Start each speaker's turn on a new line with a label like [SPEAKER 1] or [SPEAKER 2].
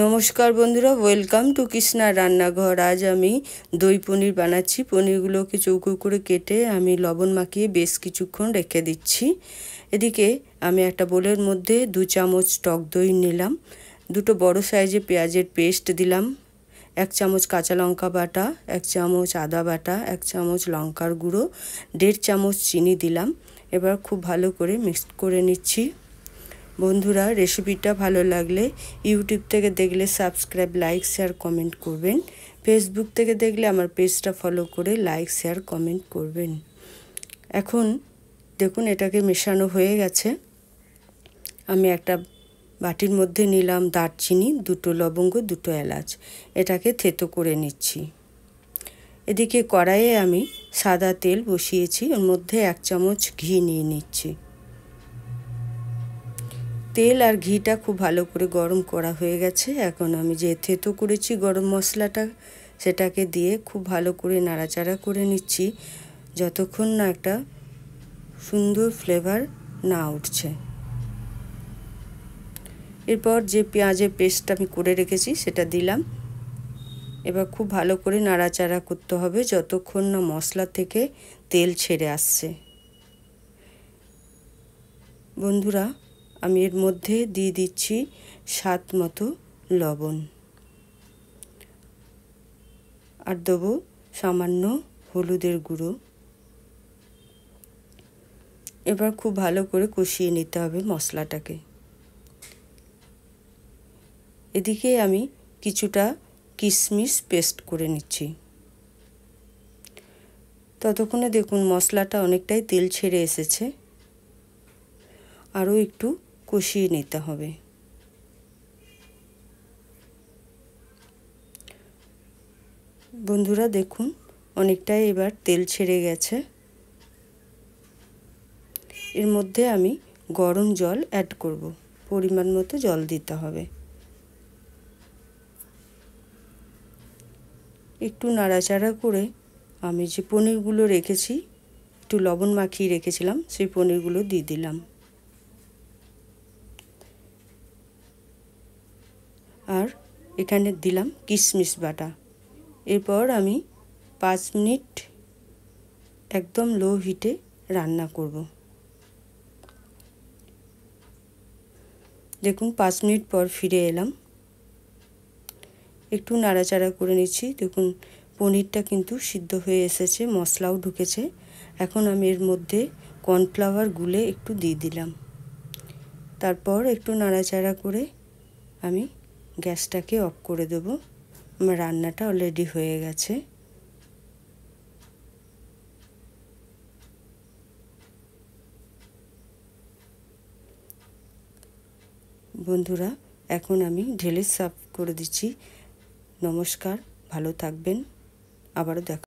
[SPEAKER 1] নমস্কার বন্ধুরা, welcome to Krishna রান্নাঘর। আজ আমি দই পনির বানাচ্ছি। পনিরগুলোকে চৌকো করে কেটে আমি লবণ মাখিয়ে বেশ কিছুক্ষণ রেখে দিচ্ছি। এদিকে আমি একটা বোলের মধ্যে 2 চামচ টক দই নিলাম, 2 বড় সাইজে পেঁয়াজের পেস্ট দিলাম, 1 চামচ কাঁচা লঙ্কা বাটা, 1 চামচ আদা বাটা, 1 চামচ লঙ্কার গুঁড়ো, 1.5 চামচ চিনি দিলাম। এবার খুব ভালো করে মিক্স করে নিচ্ছি। বন্ধুরা, রেসিপিটা ভালো লাগলে ইউটিউব থেকে দেখলে সাবস্ক্রাইব, লাইক, শেয়ার, কমেন্ট করবেন। ফেসবুক থেকে দেখলে আমার পেজটা ফলো করে লাইক, শেয়ার, কমেন্ট করবেন। এখন দেখুন এটাকে মেশানো হয়ে গেছে। আমি একটা বাটির মধ্যে নিলাম দারচিনি, 2 লবঙ্গ, 2 এলাচ। এটাকে থেতো করে নিচ্ছি। এদিকে কড়াইয়ে আমি সাদা তেল বসিয়েছি, ওর মধ্যে 1 চামচ ঘি নিয়ে নিচ্ছি। তেল আর ঘিটা খুব ভালো করে গরম করা হয়ে গেছে। এখন আমি যে থেতো করেছি গরম মশলাটা, সেটাকে দিয়ে খুব ভালো করে নাড়াচাড়া করে নিচ্ছি যতক্ষণ না একটা সুন্দর ফ্লেভার না উঠছে। এরপর যে পেঁয়াজের পেস্টটা আমি করে রেখেছি সেটা দিলাম। এবার খুব ভালো করে নাড়াচাড়া করতে হবে যতক্ষণ না মশলা থেকে তেল ছেড়ে আসছে। বন্ধুরা, আমি এর মধ্যে দিয়ে দিচ্ছি স্বাদ মতো লবণ, আর দেবো সামান্য হলুদের গুঁড়ো। এবার খুব ভালো করে কষিয়ে নিতে হবে মশলাটাকে। এদিকে আমি কিছুটা কিশমিশ পেস্ট করে নিচ্ছি। ততক্ষণে দেখুন মশলাটা অনেকটাই তেল ছেড়ে এসেছে, আরও একটু কষিয়ে নিতে হবে। বন্ধুরা দেখুন অনেকটাই এবার তেল ছেড়ে গেছে। এর মধ্যে আমি গরম জল অ্যাড করব, পরিমাণ মতো জল দিতে হবে। একটু নাড়াচাড়া করে আমি যে পনিরগুলো রেখেছি, একটু লবণ মাখিয়ে রেখেছিলাম, সেই পনিরগুলো দিয়ে দিলাম। আর এখানে দিলাম কিশমিশ বাটা। এরপর আমি 5 মিনিট একদম লো হিটে রান্না করব। দেখুন 5 মিনিট পর ফিরে এলাম। একটু নাড়াচাড়া করে নিচ্ছি। দেখুন পনিরটা কিন্তু সিদ্ধ হয়ে এসেছে, মশলাও ঢুকেছে। এখন আমি এর মধ্যে কর্নফ্লাওয়ার গুলে একটু দিয়ে দিলাম। তারপর একটু নাড়াচাড়া করে আমি গ্যাসটাকে অফ করে দেব। আমার রান্নাটা অলরেডি হয়ে গেছে। বন্ধুরা, এখন আমি ঢেলে সার্ভ করে দিচ্ছি। নমস্কার, ভালো থাকবেন, আবারও দেখা।